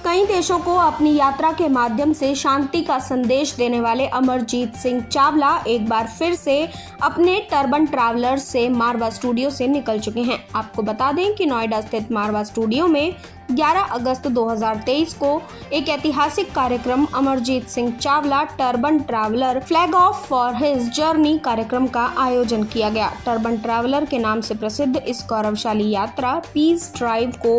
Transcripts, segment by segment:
कई देशों को अपनी यात्रा के माध्यम से शांति का संदेश देने वाले अमरजीत सिंह चावला एक बार फिर से अपने टर्बन ट्रैवलर्स से मारवा स्टूडियो से निकल चुके हैं। आपको बता दें कि नोएडा स्थित मारवा स्टूडियो में 11 अगस्त 2023 को एक ऐतिहासिक कार्यक्रम Amarjeet Singh Chawla turban traveller flag of for his journey कार्यक्रम का आयोजन किया गया। टर्बन ट्रैवलर के नाम से प्रसिद्ध इस गौरवशाली यात्रा पीस ड्राइव को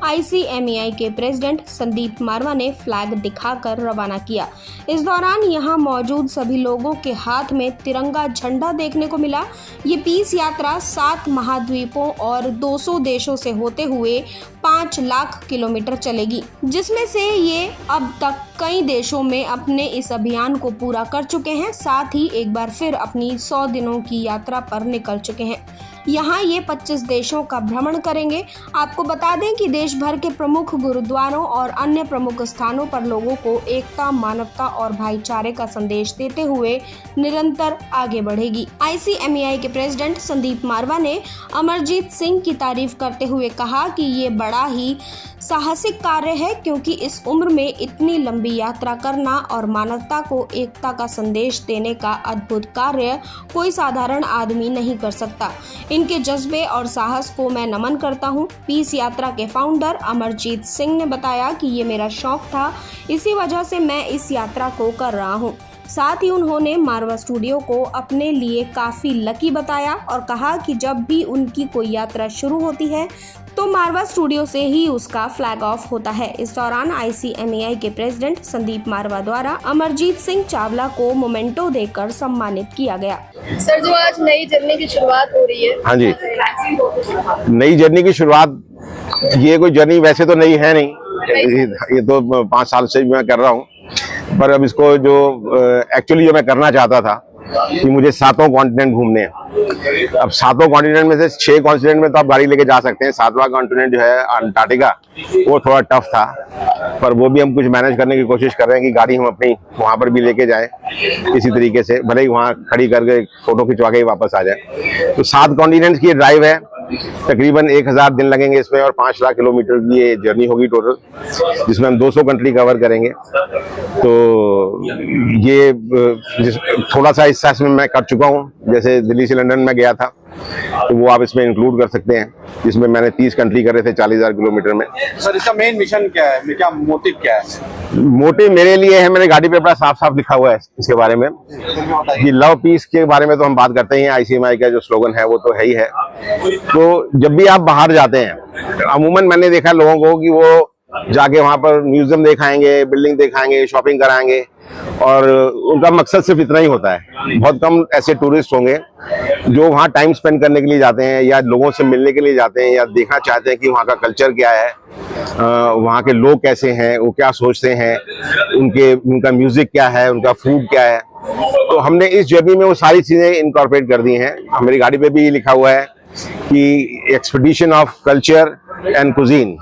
ICMEI के प्रेसिडेंट संदीप मारवा ने फ्लैग दिखाकर रवाना किया। इस दौरान यहां मौजूद सभी लोगों के हाथ में तिरंगा झंडा देखने को मिला। ये पीस यात्रा 7 महाद्वीपों और 200 देशों से होते हुए 5 लाख किलोमीटर चलेगी, जिसमें से ये अब तक कई देशों में अपने इस अभियान को पूरा कर चुके हैं। साथ ही एक बार फिर अपनी 100 दिनों की यात्रा पर निकल चुके हैं। यहाँ ये 25 देशों का भ्रमण करेंगे। आपको बता दें कि देश भर के प्रमुख गुरुद्वारों और अन्य प्रमुख स्थानों पर लोगों को एकता, मानवता और भाईचारे का संदेश देते हुए निरंतर आगे बढ़ेगी। ICMEI के प्रेसिडेंट संदीप मारवा ने अमरजीत सिंह की तारीफ करते हुए कहा कि ये बड़ा ही साहसिक कार्य है, क्योंकि इस उम्र में इतनी लंबी यात्रा करना और मानवता को एकता का संदेश देने का अद्भुत कार्य कोई साधारण आदमी नहीं कर सकता। इनके जज्बे और साहस को मैं नमन करता हूँ। पीस यात्रा के फाउंडर अमरजीत सिंह ने बताया कि ये मेरा शौक था, इसी वजह से मैं इस यात्रा को कर रहा हूँ। साथ ही उन्होंने मारवा स्टूडियो को अपने लिए काफी लकी बताया और कहा कि जब भी उनकी कोई यात्रा शुरू होती है तो मारवा स्टूडियो से ही उसका फ्लैग ऑफ होता है। इस दौरान ICMEI के प्रेसिडेंट संदीप मारवा द्वारा अमरजीत सिंह चावला को मोमेंटो देकर सम्मानित किया गया। सर, जो आज नई जर्नी की शुरुआत हो रही है। हाँ जी, नई जर्नी की शुरुआत, ये कोई जर्नी वैसे तो नई है नहीं, ये तो 5 साल से मैं कर रहा हूँ। पर अब इसको जो एक्चुअली जो मैं करना चाहता था कि मुझे 7 कॉन्टिनेंट घूमने हैं। अब 7 कॉन्टिनेंट में से 6 कॉन्टिनेंट में तो आप गाड़ी लेके जा सकते हैं। 7वां कॉन्टिनेंट जो है अंटार्कटिका, वो थोड़ा टफ था, पर वो भी हम कुछ मैनेज करने की कोशिश कर रहे हैं कि गाड़ी हम अपनी वहां पर भी लेके जाए किसी तरीके से, भले ही वहां खड़ी करके फोटो खिंचवा के ही वापस आ जाए। तो 7 कॉन्टिनेंट्स की ड्राइव है, तकरीबन 1000 दिन लगेंगे इसमें और 5 लाख किलोमीटर की ये जर्नी होगी टोटल, जिसमें हम 200 कंट्री कवर करेंगे। तो ये थोड़ा सा हिस्सा इसमें मैं कर चुका हूँ, जैसे दिल्ली से लंदन में गया था, तो वो आप इसमें इंक्लूड कर सकते हैं, जिसमें मैंने 30 कंट्री करे थे 40,000 किलोमीटर में। सर, इसका मेन मिशन क्या है, क्या मोटिव क्या है? मोटिव मेरे लिए है, मेरे गाड़ी पे बड़ा साफ साफ लिखा हुआ है इसके बारे में कि लव पीस के बारे में तो हम बात करते हैं। ICMEI का जो स्लोगन है वो तो है ही है। तो जब भी आप बाहर जाते हैं, अमूमन मैंने देखा लोगों को कि वो जाके वहां पर म्यूजियम दिखाएंगे, बिल्डिंग दिखाएंगे, शॉपिंग कराएंगे, और उनका मकसद सिर्फ इतना ही होता है। बहुत कम ऐसे टूरिस्ट होंगे जो वहाँ टाइम स्पेंड करने के लिए जाते हैं या लोगों से मिलने के लिए जाते हैं या देखना चाहते हैं कि वहाँ का कल्चर क्या है, वहाँ के लोग कैसे हैं, वो क्या सोचते हैं, उनका म्यूजिक क्या है, उनका फूड क्या है। तो हमने इस जर्नी में वो सारी चीजें इनकॉर्पोरेट कर दी हैं। हमारी गाड़ी पे भी ये लिखा हुआ है कि expedition of culture and cuisine,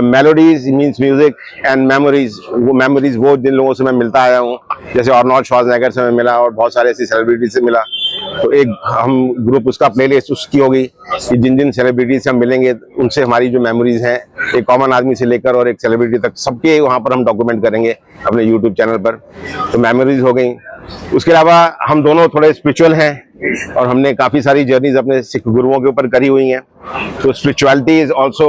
melodies means music and memories. वो मेमोरीज वो जिन लोगों से मैं मिलता आया हूँ, जैसे आर्नोल्ड श्वार्ज़नेगर से मैं मिला और बहुत सारे ऐसी सेलिब्रिटी से मिला, तो एक हम ग्रुप उसका प्लेलिस्ट उसकी होगी कि जिन जिन सेलिब्रिटी से हम मिलेंगे उनसे हमारी जो मेमोरीज हैं, एक कॉमन आदमी से लेकर और एक सेलिब्रिटी तक, सबके वहाँ पर हम डॉक्यूमेंट करेंगे अपने YouTube चैनल पर। तो मेमोरीज हो गई। उसके अलावा हम दोनों थोड़े स्पिरिचुअल हैं और हमने काफी सारी जर्नीज अपने सिख गुरुओं के ऊपर करी हुई हैं। तो spirituality is also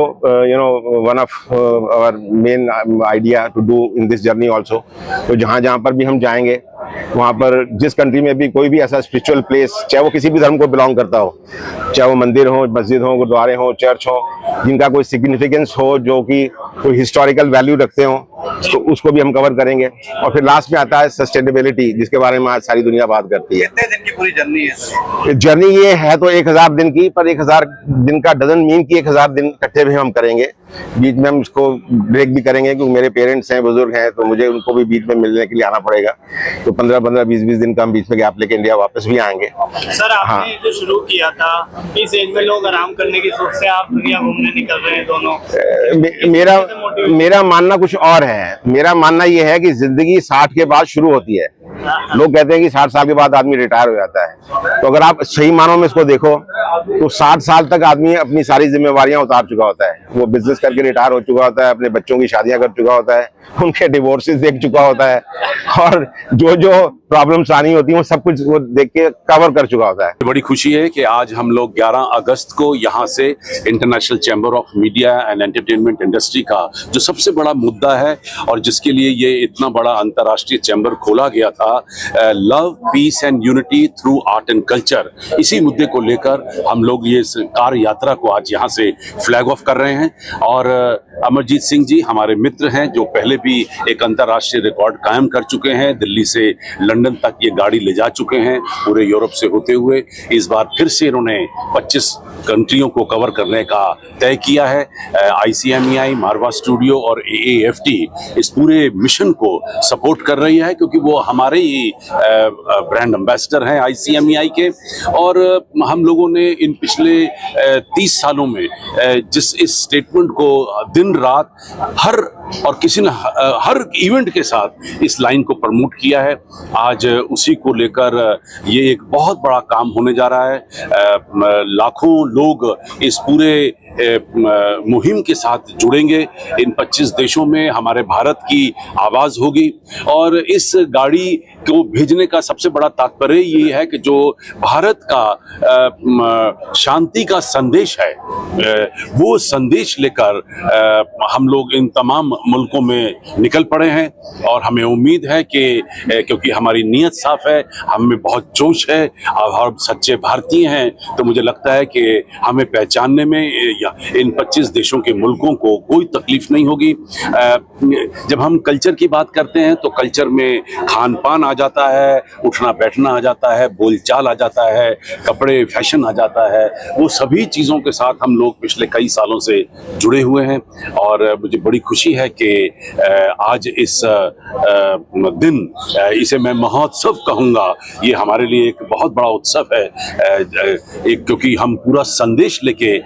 one of our main idea to do in this journey also. तो जहाँ जहाँ पर भी हम जाएंगे, वहाँ पर जिस कंट्री में भी कोई भी ऐसा स्पिरिचुअल प्लेस, चाहे वो किसी भी धर्म को बिलोंग करता हो, चाहे वो मंदिर हो, मस्जिद हो, गुरुद्वारे हो, चर्च हो, जिनका कोई सिग्निफिकेंस हो, जो कि कोई हिस्टोरिकल वैल्यू रखते हो, तो उसको भी हम कवर करेंगे। और फिर लास्ट में आता है सस्टेनेबिलिटी, जिसके बारे में आज सारी दुनिया बात करती है। कितने दिन की पूरी जर्नी है? जर्नी ये है तो 1000 दिन की, पर 1000 दिन का डजंट मीन कि 1000 दिन इकट्ठे भी हम करेंगे। बीच में हम इसको ब्रेक भी करेंगे, क्योंकि मेरे पेरेंट्स हैं, बुजुर्ग हैं, तो मुझे उनको भी बीच में मिलने के लिए आना पड़ेगा। तो 15-15, 20-20 दिन का हम बीच में गैप लेके इंडिया वापस भी आएंगे। सर, आपने जो शुरू किया था, इस एज में लोग आराम करने की सोच से आप दुनिया घूमने निकल रहे हैं दोनों। मेरा मानना कुछ और है। मेरा मानना ये है कि जिंदगी 60 के बाद शुरू होती है। लोग कहते हैं कि 60 साल के बाद आदमी रिटायर हो जाता है, तो अगर आप सही मानों में इसको देखो तो 60 साल तक आदमी अपनी सारी जिम्मेवारियां उतार चुका होता है। वो बिजनेस करके रिटायर हो चुका होता है, अपने बच्चों की शादियां कर चुका होता है, उनके डिवोर्सेस देख चुका होता है, और जो जो प्रॉब्लम्स आनी होती है वो सब कुछ वो देख के कवर कर चुका होता है। बड़ी खुशी है कि आज हम लोग 11 अगस्त को यहाँ से international chamber of media and entertainment industry का जो सबसे बड़ा मुद्दा है और जिसके लिए ये इतना बड़ा अंतर्राष्ट्रीय चैम्बर खोला गया था, love piece and unity through art and culture, इसी मुद्दे को लेकर हम लोग ये कार यात्रा को आज यहाँ से फ्लैग ऑफ कर रहे हैं। और अमरजीत सिंह जी हमारे मित्र हैं जो पहले भी एक अंतर्राष्ट्रीय रिकॉर्ड कायम कर चुके हैं, दिल्ली से लंदन तक ये गाड़ी ले जा चुके हैं पूरे यूरोप से होते हुए। इस बार फिर से इन्होंने 25 कंट्रियों को कवर करने का तय किया है। ICMEI, मारवा स्टूडियो और AAFT इस पूरे मिशन को सपोर्ट कर रही है क्योंकि वो हमारे ही ब्रांड एम्बेसडर हैं ICMEI के। और हम लोगों ने इन पिछले 30 सालों में जिस इस स्टेटमेंट को दिन रात किसी ने हर इवेंट के साथ इस लाइन को प्रमोट किया है, आज उसी को लेकर ये एक बहुत बड़ा काम होने जा रहा है। लाखों लोग इस पूरे मुहिम के साथ जुड़ेंगे। इन 25 देशों में हमारे भारत की आवाज होगी और इस गाड़ी को भेजने का सबसे बड़ा तात्पर्य ये है कि जो भारत का शांति का संदेश है वो संदेश लेकर हम लोग इन तमाम मुल्कों में निकल पड़े हैं। और हमें उम्मीद है कि क्योंकि हमारी नीयत साफ है, हमें बहुत जोश है और हम सच्चे भारतीय हैं, तो मुझे लगता है कि हमें पहचानने में इन 25 देशों के मुल्कों को कोई तकलीफ नहीं होगी। जब हम कल्चर की बात करते हैं तो कल्चर में खान पान आ जाता है, उठना बैठना आ जाता है, बोलचाल आ जाता है, कपड़े फैशन आ जाता है। वो सभी चीज़ों के साथ हम लोग पिछले कई सालों से जुड़े हुए हैं और मुझे बड़ी खुशी है कि आज इस दिन, इसे मैं महोत्सव कहूँगा, ये हमारे लिए एक बहुत बड़ा उत्सव है, क्योंकि हम पूरा संदेश लेके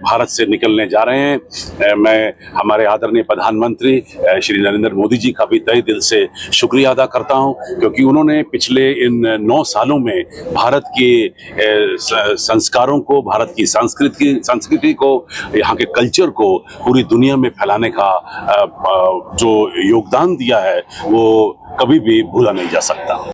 भारत से निकलने जा रहे हैं। मैं हमारे आदरणीय प्रधानमंत्री श्री नरेंद्र मोदी जी का भी तहे दिल से शुक्रिया अदा करता हूं क्योंकि उन्होंने पिछले इन 9 सालों में भारत के संस्कारों को, भारत की संस्कृति को, यहाँ के कल्चर को पूरी दुनिया में फैलाने का जो योगदान दिया है वो कभी भी भूला नहीं जा सकता।